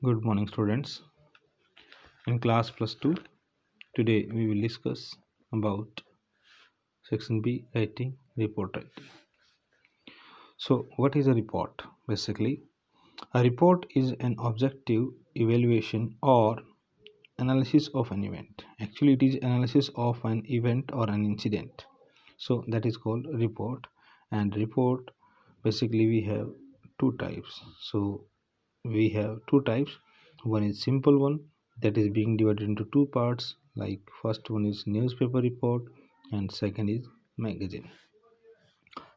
Good morning, students. In class plus 2, today we will discuss about section B, writing, report writing. So, what is a report? Basically, a report is an objective evaluation or analysis of an event. Actually, it is analysis of an event or an incident. So, that is called report. And report, basically, we have two types. So, we have two types. One is simple one, that is being divided into two parts, like first one is newspaper report and second is magazine.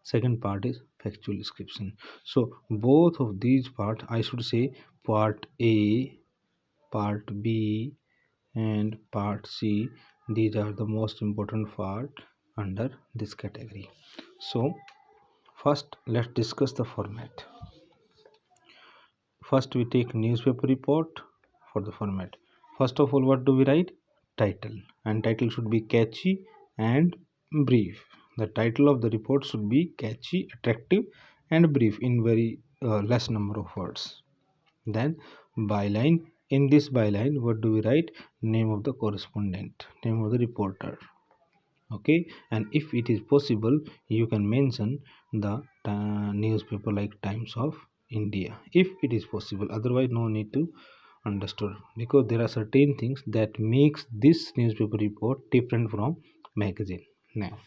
Second part is factual description. So both of these parts, I should say part A, part B and part C, these are the most important part under this category. So first let's discuss the format. First we take newspaper report. For the format, first of all, what do we write? Title. And title should be catchy and brief. The title of the report should be catchy, attractive and brief in very less number of words. Then byline. In this byline, what do we write? Name of the correspondent, name of the reporter. Okay, and if it is possible, you can mention the newspaper like Times of India, if it is possible. Otherwise, no need to understood, because there are certain things that makes this newspaper report different from magazine. Now,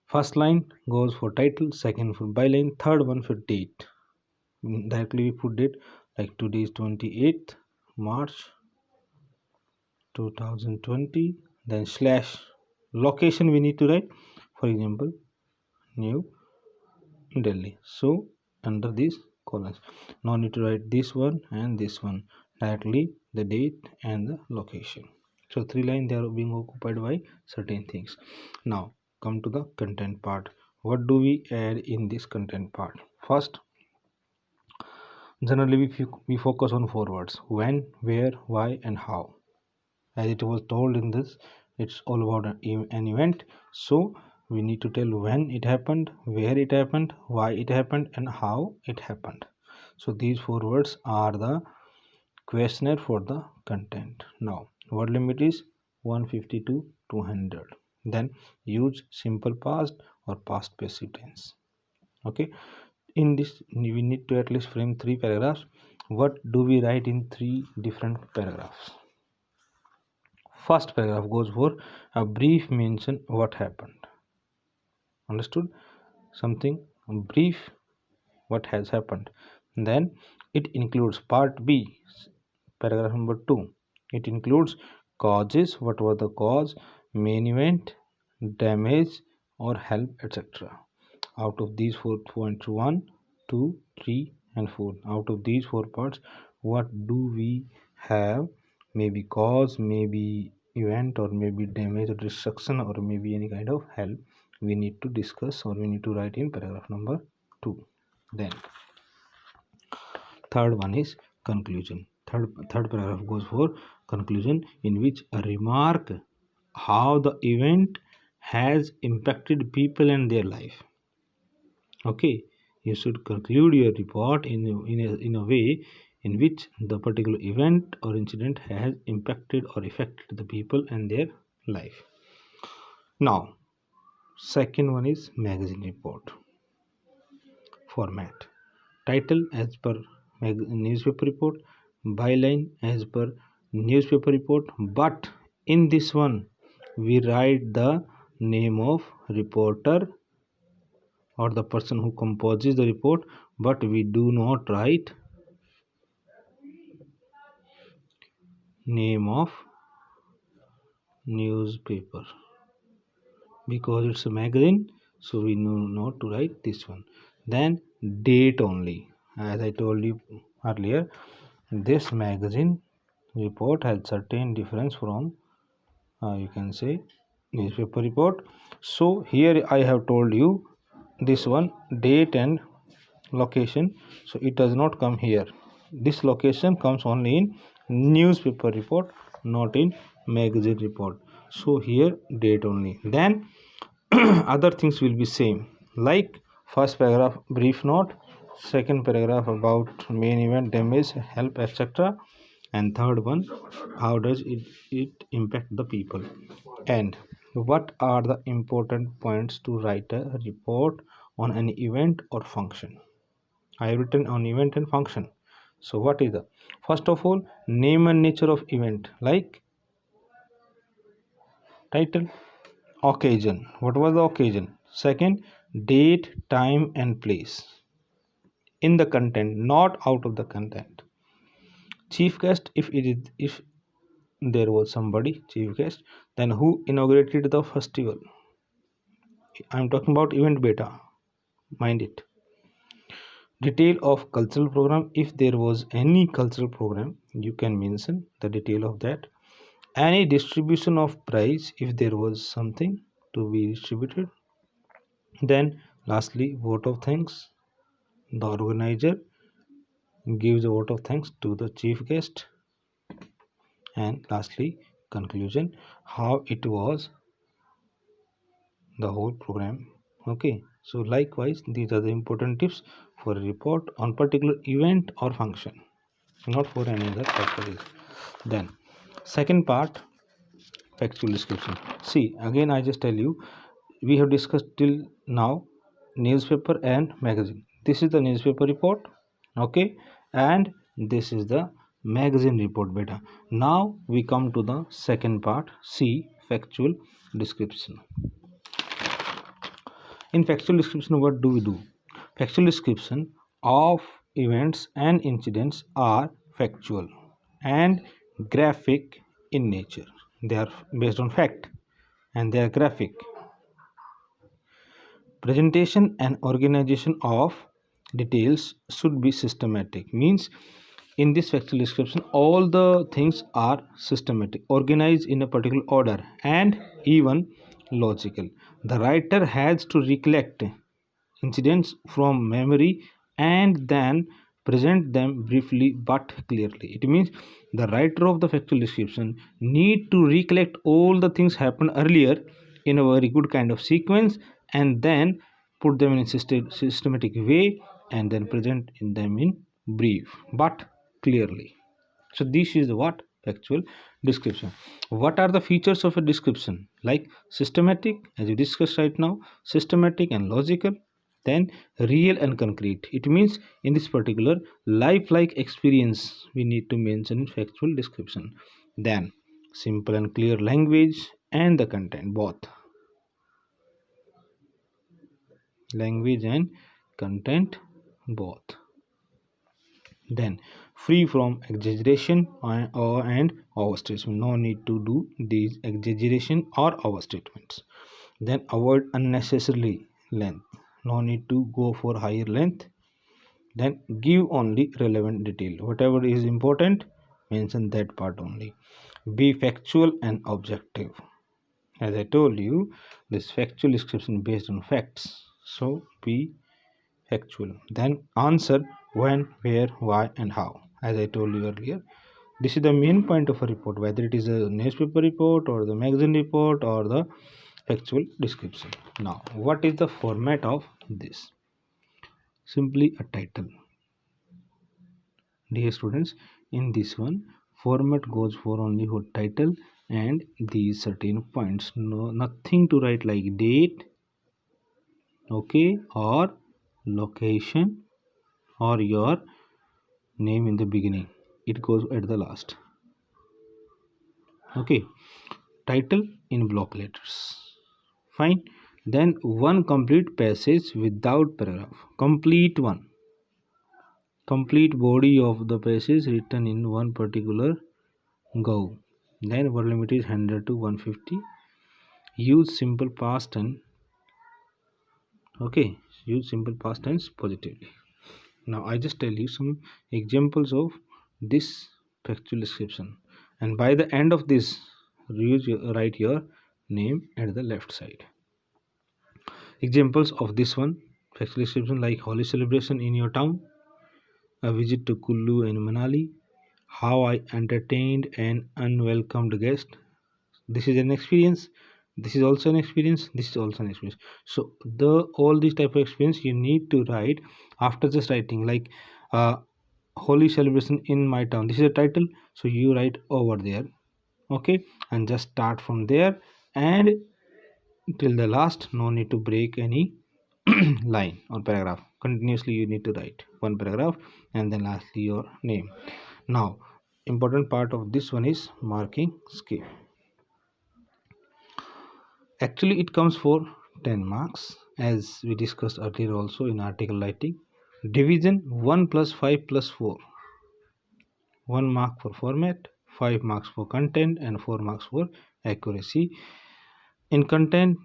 first line goes for title, second for byline, third one for date. Directly we put date, like today is 28th March 2020. Then slash location we need to write, for example, New Delhi. So under these columns, no need to write this one and this one, directly the date and the location. So three lines, they are being occupied by certain things. Now come to the content part. What do we add in this content part? First, generally we focus on four words: when, where, why and how. As it was told in this, it's all about an event. So we need to tell when it happened, where it happened, why it happened and how it happened. So these four words are the questionnaire for the content. Now word limit is 150 to 200. Then use simple past or past passive tense. Okay, in this we need to at least frame three paragraphs. What do we write in three different paragraphs? First paragraph goes for a brief mention what happened. Understood? Something brief what has happened. Then it includes part B, paragraph number 2. It includes causes, what was the cause, main event, damage or help, etc. Out of these 4 points, 1, 2, 3 and 4. Out of these 4 parts, what do we have? Maybe cause, maybe event, or maybe damage or destruction, or maybe any kind of help we need to discuss or we need to write in paragraph number 2. Then third one is conclusion. Third paragraph goes for conclusion, in which a remark how the event has impacted people and their life. Okay, you should conclude your report in a way in which the particular event or incident has impacted or affected the people and their life. Now, second one is magazine report format. Title as per newspaper report, byline as per newspaper report, but in this one we write the name of reporter or the person who composes the report, but we do not write name of newspaper because it's a magazine, so we know not to write this one. Then date only. As I told you earlier, this magazine report has certain difference from you can say newspaper report. So here I have told you this one, date and location, so it does not come here. This location comes only in newspaper report, not in magazine report. So here date only. Then other things will be same, like first paragraph brief note, second paragraph about main event, damage, help, etc. And third one, how does it impact the people, and what are the important points to write a report on an event or function. I have written on event and function. So what is the first of all, name and nature of event, like title. Occasion, what was the occasion? Second, date, time and place. In the content, not out of the content. Chief guest, if there was somebody chief guest, then who inaugurated the festival. I'm talking about event beta, mind it. Detail of cultural program, if there was any cultural program you can mention the detail of that. Any distribution of prize, if there was something to be distributed. Then lastly, vote of thanks. The organizer gives a vote of thanks to the chief guest. And lastly, conclusion, how it was the whole program. Okay, so likewise these are the important tips for a report on particular event or function, not for any other purposes. Then second part, factual description. See, again I just tell you, we have discussed till now newspaper and magazine. This is the newspaper report, okay, and this is the magazine report beta. Now we come to the second part, see, factual description. In factual description, what do we do? Factual description of events and incidents are factual and graphic in nature. They are based on fact and they are graphic. Presentation and organization of details should be systematic. Means in this factual description, all the things are systematic, organized in a particular order and even logical. The writer has to recollect incidents from memory and then present them briefly but clearly. It means the writer of the factual description need to recollect all the things happened earlier in a very good kind of sequence and then put them in a systematic way and then present in them in brief but clearly. So this is what factual description. What are the features of a description? Like systematic, as we discussed right now, systematic and logical. Then real and concrete. It means in this particular lifelike experience we need to mention in factual description. Then simple and clear language and the content, both language and content both. Then free from exaggeration and overstatement. No need to do these exaggeration or overstatements. Then avoid unnecessarily length. No need to go for higher length. Then give only relevant detail. Whatever is important, mention that part only. Be factual and objective. As I told you, this factual description based on facts. So be factual. Then answer when, where, why and how. As I told you earlier, this is the main point of a report, whether it is a newspaper report or the magazine report or the factual description. Now what is the format of this? Simply a title. Dear students, in this one format goes for only for title and these certain points. No, nothing to write like date, okay, or location or your name in the beginning. It goes at the last. Okay, title in block letters. Fine. Then one complete passage without paragraph. Complete one. Complete body of the passage written in one particular go. Then word limit is 100 to 150. Use simple past tense. Okay, use simple past tense positively. Now I just tell you some examples of this factual description, and by the end of this write your name at the left side. Examples of this one factual description, like Holi celebration in your town, a visit to Kullu and Manali, how I entertained an unwelcomed guest. This is an experience. This is also an experience, this is also an experience. So all these type of experience you need to write after just writing, like holy celebration in my town, this is a title, so you write over there. Okay, and just start from there and till the last. No need to break any line or paragraph. Continuously you need to write one paragraph and then lastly your name. Now important part of this one is marking scheme. Actually it comes for 10 marks, as we discussed earlier also in article writing. Division 1 plus 5 plus 4, 1 mark for format, 5 marks for content and 4 marks for accuracy. In content,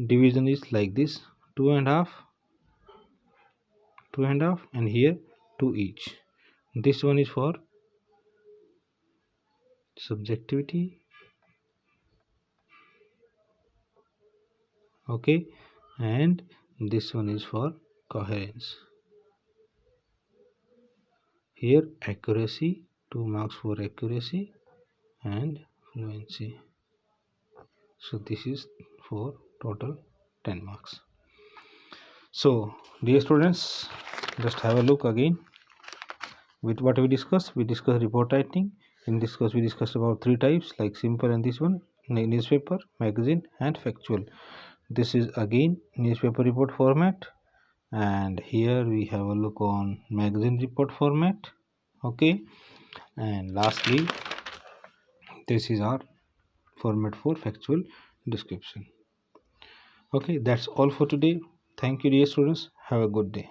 division is like this: 2.5, 2.5, and here 2 each. This one is for subjectivity, okay, and this one is for coherence. Here accuracy, 2 marks for accuracy and fluency. So this is for total 10 marks. So dear students, just have a look again with what we discussed. We discussed report writing. In this course we discussed about 3 types, like simple and this one, newspaper, magazine and factual. This is again newspaper report format, and here we have a look on magazine report format. Okay, and lastly this is our format for factual description. Okay, that's all for today. Thank you dear students, have a good day.